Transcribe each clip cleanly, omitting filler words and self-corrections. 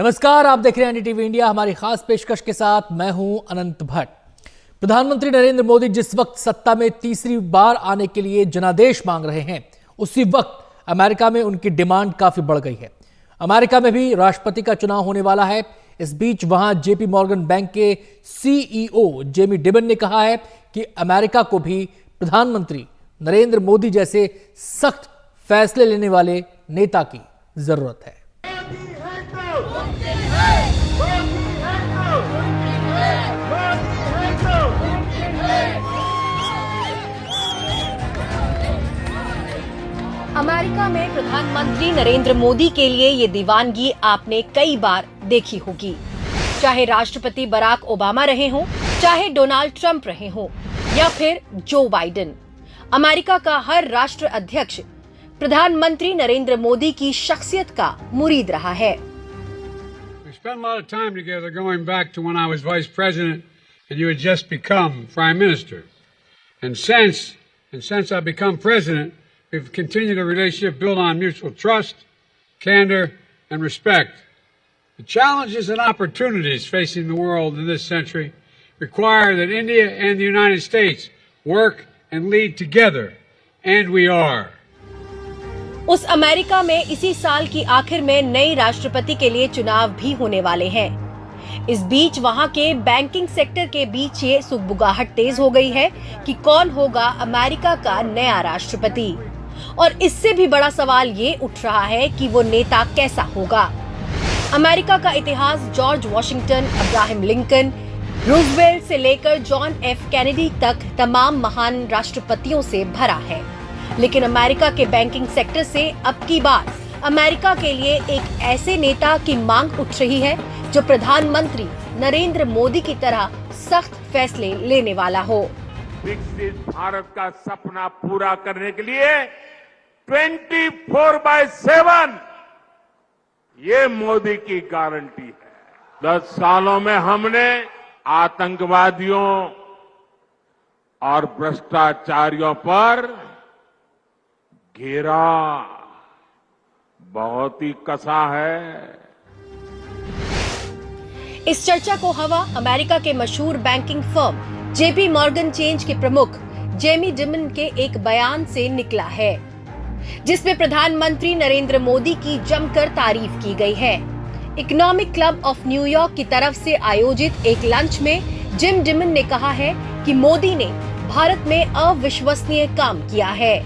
नमस्कार, आप देख रहे हैं एनडीटीवी इंडिया। हमारी खास पेशकश के साथ मैं हूं अनंत भट्ट। प्रधानमंत्री नरेंद्र मोदी जिस वक्त सत्ता में तीसरी बार आने के लिए जनादेश मांग रहे हैं, उसी वक्त अमेरिका में उनकी डिमांड काफी बढ़ गई है। अमेरिका में भी राष्ट्रपति का चुनाव होने वाला है। इस बीच वहां जेपी मॉर्गन बैंक के सीईओ जेमी डिमन ने कहा है कि अमेरिका को भी प्रधानमंत्री नरेंद्र मोदी जैसे सख्त फैसले लेने वाले नेता की जरूरत है। अमेरिका में प्रधानमंत्री नरेंद्र मोदी के लिए ये दीवानगी आपने कई बार देखी होगी। चाहे राष्ट्रपति बराक ओबामा रहे हों, चाहे डोनाल्ड ट्रंप रहे हों या फिर जो बाइडेन, अमेरिका का हर राष्ट्र अध्यक्ष प्रधानमंत्री नरेंद्र मोदी की शख्सियत का मुरीद रहा है। We spent a lot of time together going back to when I was vice president and you had just become prime minister. And since I've become president, we've continued a relationship built on mutual trust, candor, and respect. The challenges and opportunities facing the world in this century require that India and the United States work and lead together, and we are. उस America में इसी साल की आखिर में नए राष्ट्रपति के लिए चुनाव भी होने वाले हैं। इस बीच वहां के बैंकिंग सेक्टर के बीच ये सुगबुगाहट तेज हो गई है कि कौन होगा अमेरिका का नया राष्ट्रपति। और इससे भी बड़ा सवाल ये उठ रहा है कि वो नेता कैसा होगा। अमेरिका का इतिहास George Washington, Abraham Lincoln, Roosevelt से लेकर जॉन एफ कैनेडी तक तमाम महान राष्ट्रपतियों से भरा है। लेकिन अमेरिका के बैंकिंग सेक्टर से अब की बार अमेरिका के लिए एक ऐसे नेता की मांग उठ रही है जो प्रधानमंत्री नरेंद्र मोदी की तरह सख्त फैसले लेने वाला हो। विकसित भारत का सपना पूरा करने के लिए 24/7 ये मोदी की गारंटी है। 10 सालों में हमने आतंकवादियों और भ्रष्टाचारियों पर घेरा बहुत ही कसा है। इस चर्चा को हवा अमेरिका के मशहूर banking firm JP Morgan chase के प्रमुख जेमी डिमन के एक बयान से निकला है, जिसमें प्रधानमंत्री नरेंद्र मोदी की जमकर तारीफ की गई है। इकोनॉमिक क्लब ऑफ न्यूयॉर्क की तरफ से आयोजित एक लंच में जिम डिमन ने कहा है कि मोदी ने भारत में अविश्वसनीय काम किया है।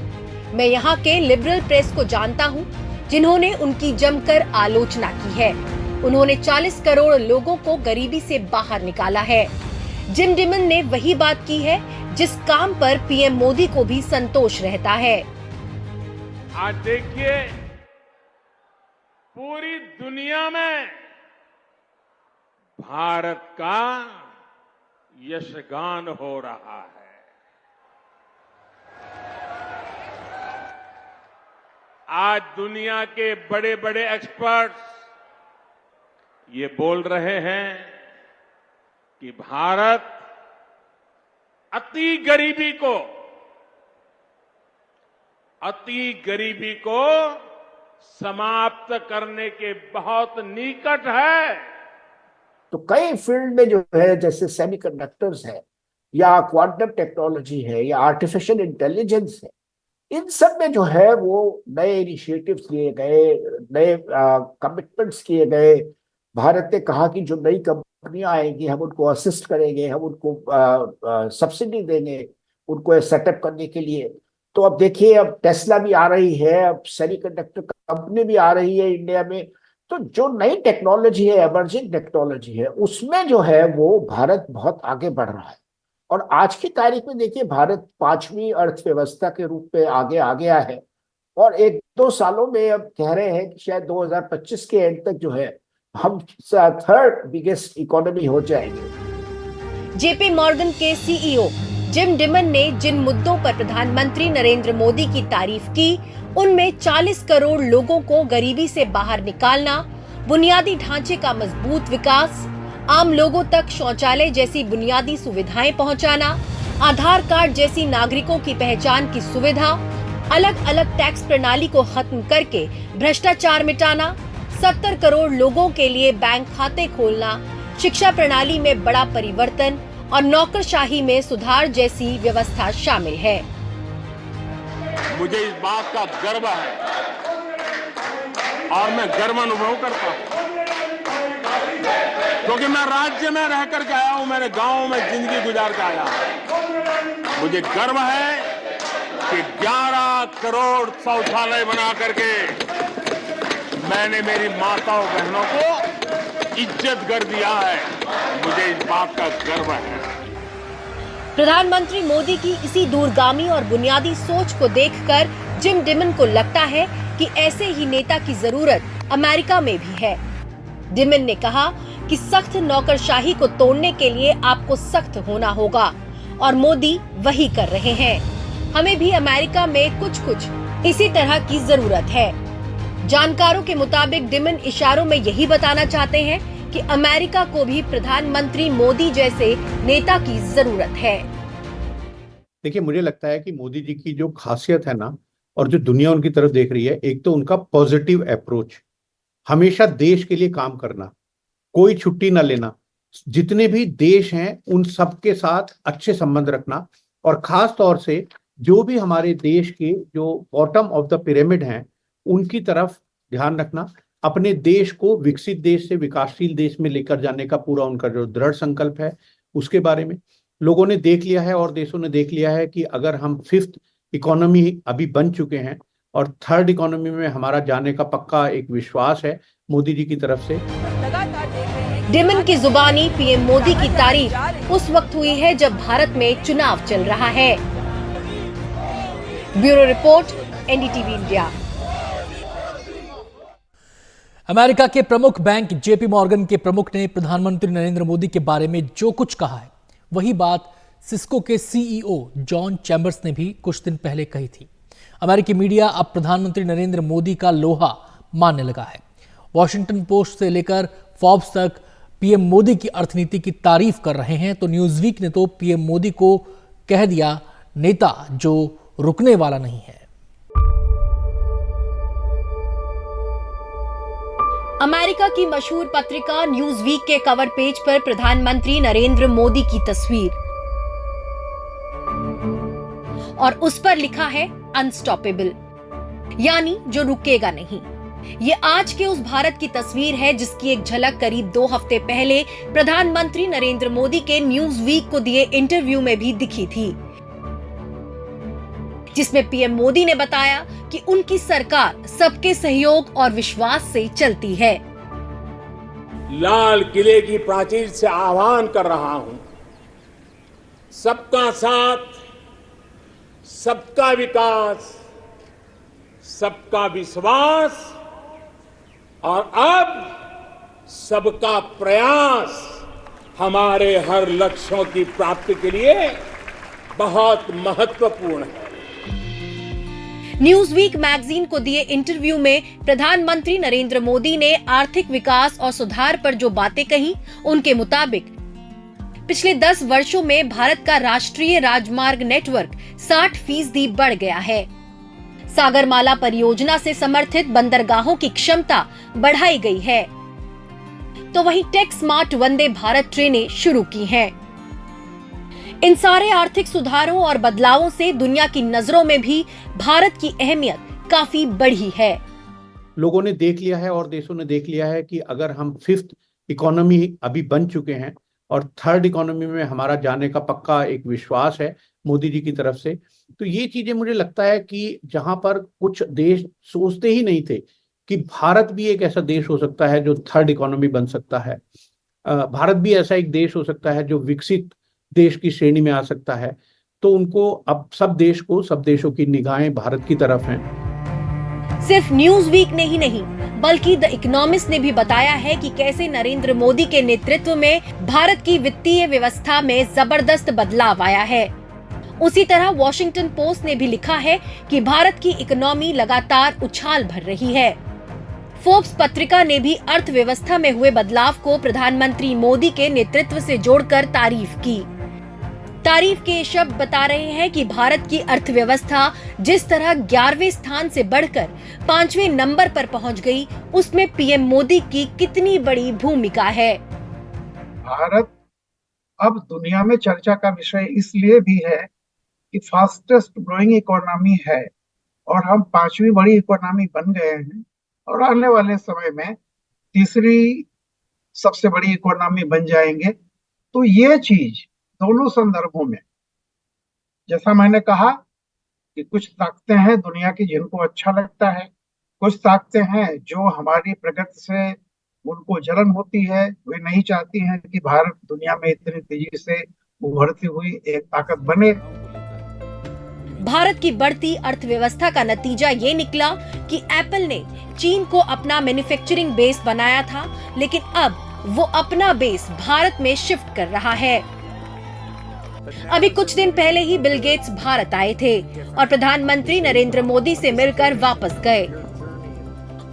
मैं यहाँ के लिबरल प्रेस को जानता हूँ जिन्होंने उनकी जमकर आलोचना की है। उन्होंने 40 करोड़ लोगों को गरीबी से बाहर निकाला है। जिम डिमन ने वही बात की है जिस काम पर पीएम मोदी को भी संतोष रहता है। आज देखिए, पूरी दुनिया में भारत का यशगान हो रहा है। आज दुनिया के बड़े बड़े एक्सपर्ट्स ये बोल रहे हैं कि भारत अति गरीबी को समाप्त करने के बहुत निकट है। तो कई फील्ड में जो है, जैसे सेमीकंडक्टर्स है या क्वांटम टेक्नोलॉजी है या आर्टिफिशियल इंटेलिजेंस है, इन सब में जो है वो नए इनिशिएटिव्स लिए गए, नए कमिटमेंट्स किए गए। भारत ने कहा कि जो नई कंपनियां आएंगी हम उनको असिस्ट करेंगे, हम उनको सब्सिडी देंगे उनको सेटअप करने के लिए। तो अब देखिए, अब टेस्ला भी आ रही है, अब सेमीकंडक्टर कंपनी भी आ रही है इंडिया में। तो जो नई टेक्नोलॉजी है, एमर्जिंग टेक्नोलॉजी है, उसमें जो है वो भारत बहुत आगे बढ़ रहा है। और आज की तारीख में देखिए, भारत 5वीं अर्थव्यवस्था के रूप में आगे आ गया है और 1-2 सालों में अब कह रहे हैं कि शायद 2025 के एंड तक जो है हम 3rd बिगेस्ट इकोनॉमी हो जाएंगे। जेपी मॉर्गन के सीईओ जिम डिमन ने जिन मुद्दों पर प्रधानमंत्री नरेंद्र मोदी की तारीफ की, उनमें 40 करोड़ लोगों को गरीबी से बाहर निकालना, बुनियादी ढांचे का मजबूत विकास, आम लोगों तक शौचालय जैसी बुनियादी सुविधाएं पहुंचाना, आधार कार्ड जैसी नागरिकों की पहचान की सुविधा, अलग अलग टैक्स प्रणाली को खत्म करके भ्रष्टाचार मिटाना, 70 करोड़ लोगों के लिए बैंक खाते खोलना, शिक्षा प्रणाली में बड़ा परिवर्तन और नौकरशाही में सुधार जैसी व्यवस्था शामिल है। मुझे इस बात का गर्व है और मैं गर्व अनुभव करता हूं क्योंकि मैं राज्य में रह करके आया हूं, मैंने गांव में जिंदगी गुजार के आया हूं। मुझे गर्व है कि 11 करोड़ शौचालय बना करके मैंने मेरी माताओं बहनों को इज्जत कर दिया है। मुझे इस बात का गर्व है। प्रधानमंत्री मोदी की इसी दूरगामी और बुनियादी सोच को देखकर जिम डिमन को लगता है कि ऐसे ही नेता की जरूरत अमेरिका में भी है। डिमन ने कहा कि सख्त नौकरशाही को तोड़ने के लिए आपको सख्त होना होगा और मोदी वही कर रहे हैं। हमें भी अमेरिका में कुछ इसी तरह की जरूरत है। जानकारों के मुताबिक डिमन इशारों में यही बताना चाहते हैं कि अमेरिका को भी प्रधानमंत्री मोदी जैसे नेता की जरूरत है। देखिए, मुझे लगता है कि मोदी जी की जो खासियत है ना, और जो दुनिया उनकी तरफ देख रही है, एक तो उनका पॉजिटिव अप्रोच, हमेशा देश के लिए काम करना, कोई छुट्टी ना लेना, जितने भी देश हैं उन सबके साथ अच्छे संबंध रखना, और खास तौर से जो भी हमारे देश के जो बॉटम ऑफ द पिरामिड हैं उनकी तरफ ध्यान रखना। अपने देश को विकसित देश से विकासशील देश में लेकर जाने का पूरा उनका जो दृढ़ संकल्प है, उसके बारे में लोगों ने देख लिया है और देशों ने देख लिया है कि अगर हम 5th इकोनॉमी अभी बन चुके हैं और 3rd इकोनॉमी में हमारा जाने का पक्का एक विश्वास है मोदी जी की तरफ से। डिमन की जुबानी पीएम मोदी की तारीफ उस वक्त हुई है जब भारत में चुनाव चल रहा है। Bureau report, NDTV India. America के प्रमुख बैंक जेपी मॉर्गन के प्रमुख ने प्रधानमंत्री नरेंद्र मोदी के बारे में जो कुछ कहा है, वही बात सिस्को के सीईओ जॉन चैम्बर्स ने भी कुछ दिन पहले कही थी। अमेरिकी मीडिया अब प्रधानमंत्री नरेंद्र मोदी का लोहा मानने लगा है। वॉशिंगटन पोस्ट से लेकर फोर्ब्स तक पीएम मोदी की अर्थनीति की तारीफ कर रहे हैं, तो न्यूज़वीक ने तो पीएम मोदी को कह दिया नेता जो रुकने वाला नहीं है। अमेरिका की मशहूर पत्रिका न्यूज़वीक के कवर पेज पर प्रधानमंत्री नरेंद्र मोदी की तस्वीर और उस पर लिखा है अनस्टॉपेबल, यानी जो रुकेगा नहीं। ये आज के उस भारत की तस्वीर है जिसकी एक झलक करीब 2 हफ्ते पहले प्रधानमंत्री नरेंद्र मोदी के न्यूज़वीक को दिए इंटरव्यू में भी दिखी थी, जिसमें पीएम मोदी ने बताया कि उनकी सरकार सबके सहयोग और विश्वास से चलती है। लाल किले की प्राचीर से आह्वान कर रहा हूं, सबका साथ, सबका विकास, सबका विश्वास और अब सबका प्रयास हमारे हर लक्ष्यों की प्राप्ति के लिए बहुत महत्वपूर्ण है। न्यूज़वीक मैगजीन को दिए इंटरव्यू में प्रधानमंत्री नरेंद्र मोदी ने आर्थिक विकास और सुधार पर जो बातें कही, उनके मुताबिक पिछले 10 वर्षों में भारत का राष्ट्रीय राजमार्ग नेटवर्क 60% बढ़ गया है। सागरमाला परियोजना से समर्थित बंदरगाहों की क्षमता बढ़ाई गई है, तो वहीं टेक स्मार्ट वंदे भारत ट्रेनें शुरू की हैं। इन सारे आर्थिक सुधारों और बदलावों से दुनिया की नजरों में भी भारत की अहमियत काफी बढ़ी है। लोगों ने देख लिया है और देशों ने देख लिया है कि अगर हम 5th इकोनॉमी अभी बन चुके हैं और 3rd इकोनॉमी में हमारा जाने का पक्का एक विश्वास है मोदी जी की तरफ से, तो ये चीजें मुझे लगता है कि जहां पर कुछ देश सोचते ही नहीं थे कि भारत भी एक ऐसा देश हो सकता है जो 3rd इकोनॉमी बन सकता है, भारत भी ऐसा एक देश हो सकता है जो विकसित देश की श्रेणी में आ सकता है, तो उनको अब सब देशों की निगाहें भारत की तरफ हैं। सिर्फ न्यूज़वीक ने ही नहीं बल्कि द इकोनॉमिस्ट ने भी बताया है कि कैसे नरेंद्र मोदी के नेतृत्व में भारत की वित्तीय व्यवस्था में जबरदस्त बदलाव आया है। उसी तरह वॉशिंगटन पोस्ट ने भी लिखा है कि भारत की इकोनॉमी लगातार उछाल भर रही है। फोर्ब्स पत्रिका ने भी अर्थव्यवस्था में हुए बदलाव को प्रधानमंत्री मोदी के नेतृत्व से जोड़कर तारीफ की। तारीफ के ये शब्द बता रहे हैं कि भारत की अर्थव्यवस्था जिस तरह 11वें स्थान से बढ़कर 5वें नंबर पर पहुंच गई, उसमें पीएम मोदी की कितनी बड़ी भूमिका है। भारत अब दुनिया में चर्चा का विषय इसलिए भी है कि फास्टेस्ट ग्रोइंग इकोनॉमी है और हम 5वीं बड़ी इकोनॉमी बन गए हैं और आने वाले समय में तीसरी सबसे बड़ी इकोनॉमी बन जाएंगे। तो ये चीज दोनों संदर्भों में, जैसा मैंने कहा कि कुछ ताकतें हैं दुनिया की जिनको अच्छा लगता है, कुछ ताकतें हैं जो हमारी प्रगति से उनको जलन होती है, वे नहीं चाहती हैं कि भारत दुनिया में इतनी तेजी से उभरती हुई एक ताकत बने। भारत की बढ़ती अर्थव्यवस्था का नतीजा ये निकला कि एप्पल ने चीन को अपना मैन्युफैक्चरिंग बेस बनाया था, लेकिन अब वो अपना बेस भारत में शिफ्ट कर रहा है। अभी कुछ दिन पहले ही बिल गेट्स भारत आए थे और प्रधानमंत्री नरेंद्र मोदी से मिलकर वापस गए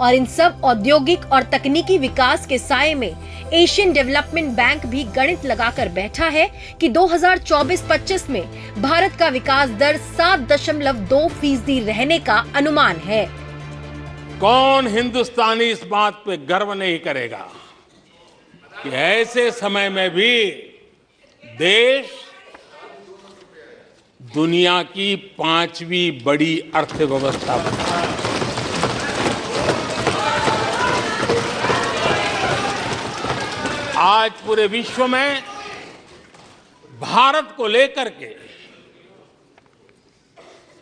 और इन सब औद्योगिक और तकनीकी विकास के साये में एशियन डेवलपमेंट बैंक भी गणित लगाकर बैठा है कि 2024-25 में भारत का विकास दर 7.2% रहने का अनुमान है। कौन हिंदुस्तानी इस बात पे गर्व नहीं करेगा कि ऐसे समय में भी देश दुनिया की 5वीं बड़ी अर्थव्यवस्था बना है। आज पूरे विश्व में भारत को लेकर के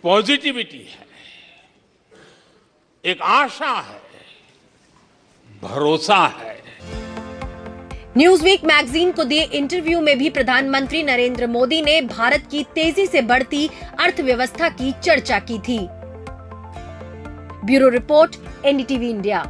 पॉजिटिविटी है, एक आशा है, भरोसा है। न्यूज़वीक मैगजीन को दिए इंटरव्यू में भी प्रधानमंत्री नरेंद्र मोदी ने भारत की तेजी से बढ़ती अर्थव्यवस्था की चर्चा की थी। Bureau report, NDTV India.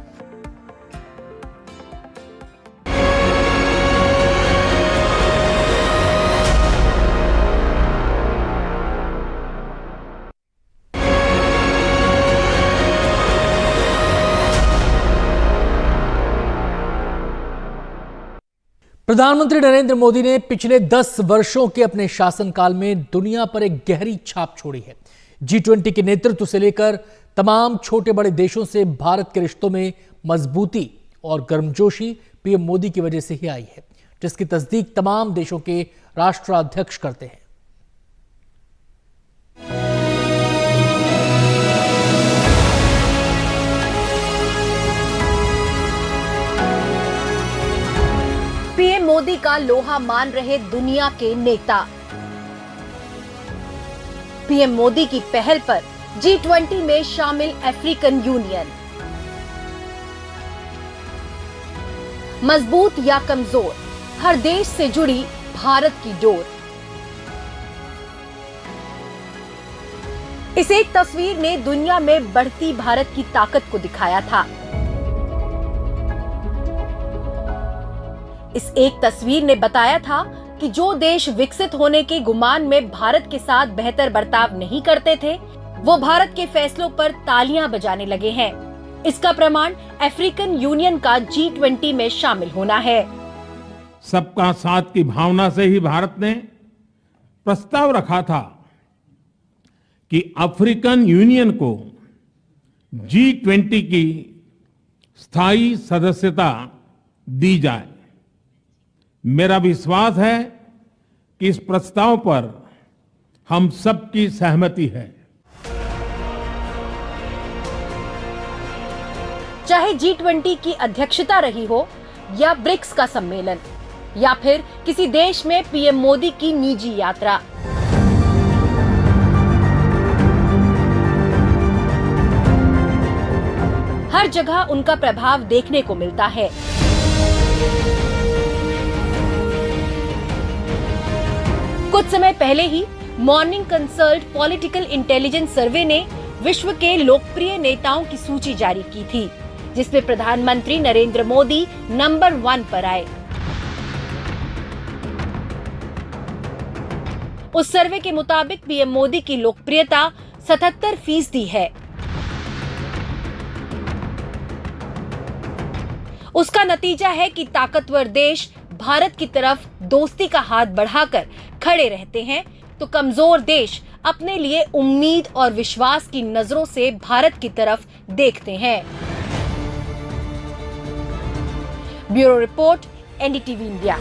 प्रधानमंत्री नरेंद्र मोदी ने पिछले 10 वर्षों के अपने शासनकाल में दुनिया पर एक गहरी छाप छोड़ी है। G20 के नेतृत्व से लेकर तमाम छोटे बड़े देशों से भारत के रिश्तों में मजबूती और गर्मजोशी पीएम मोदी की वजह से ही आई है, जिसकी तस्दीक तमाम देशों के राष्ट्राध्यक्ष करते हैं। पीएम मोदी का लोहा मान रहे दुनिया के नेता। पीएम मोदी की पहल पर G20 में शामिल अफ्रीकन यूनियन। मजबूत या कमजोर, हर देश से जुड़ी भारत की डोर। इस एक तस्वीर ने दुनिया में बढ़ती भारत की ताकत को दिखाया था। इस एक तस्वीर ने बताया था कि जो देश विकसित होने के गुमान में भारत के साथ बेहतर बर्ताव नहीं करते थे, वो भारत के फैसलों पर तालियां बजाने लगे हैं। इसका प्रमाण अफ्रीकन यूनियन का G20 में शामिल होना है। सबका साथ की भावना से ही भारत ने प्रस्ताव रखा था कि अफ्रीकन यूनियन को G20 की स्थायी सदस्यता दी जाए। मेरा विश्वास है कि इस प्रस्ताव पर हम सबकी सहमति है। चाहे G20 की अध्यक्षता रही हो या ब्रिक्स का सम्मेलन या फिर किसी देश में पीएम मोदी की निजी यात्रा, हर जगह उनका प्रभाव देखने को मिलता है। कुछ समय पहले ही मॉर्निंग कंसल्ट पॉलिटिकल इंटेलिजेंस सर्वे ने विश्व के लोकप्रिय नेताओं की सूची जारी की थी, जिसमें प्रधानमंत्री नरेंद्र मोदी नंबर 1 पर आए। उस सर्वे के मुताबिक पीएम मोदी की लोकप्रियता 77% है। उसका नतीजा है कि ताकतवर देश भारत की तरफ दोस्ती का हाथ बढ़ाकर खड़े रहते हैं, तो कमजोर देश अपने लिए उम्मीद और विश्वास की नजरों से भारत की तरफ देखते हैं। Bureau report, NDTV India.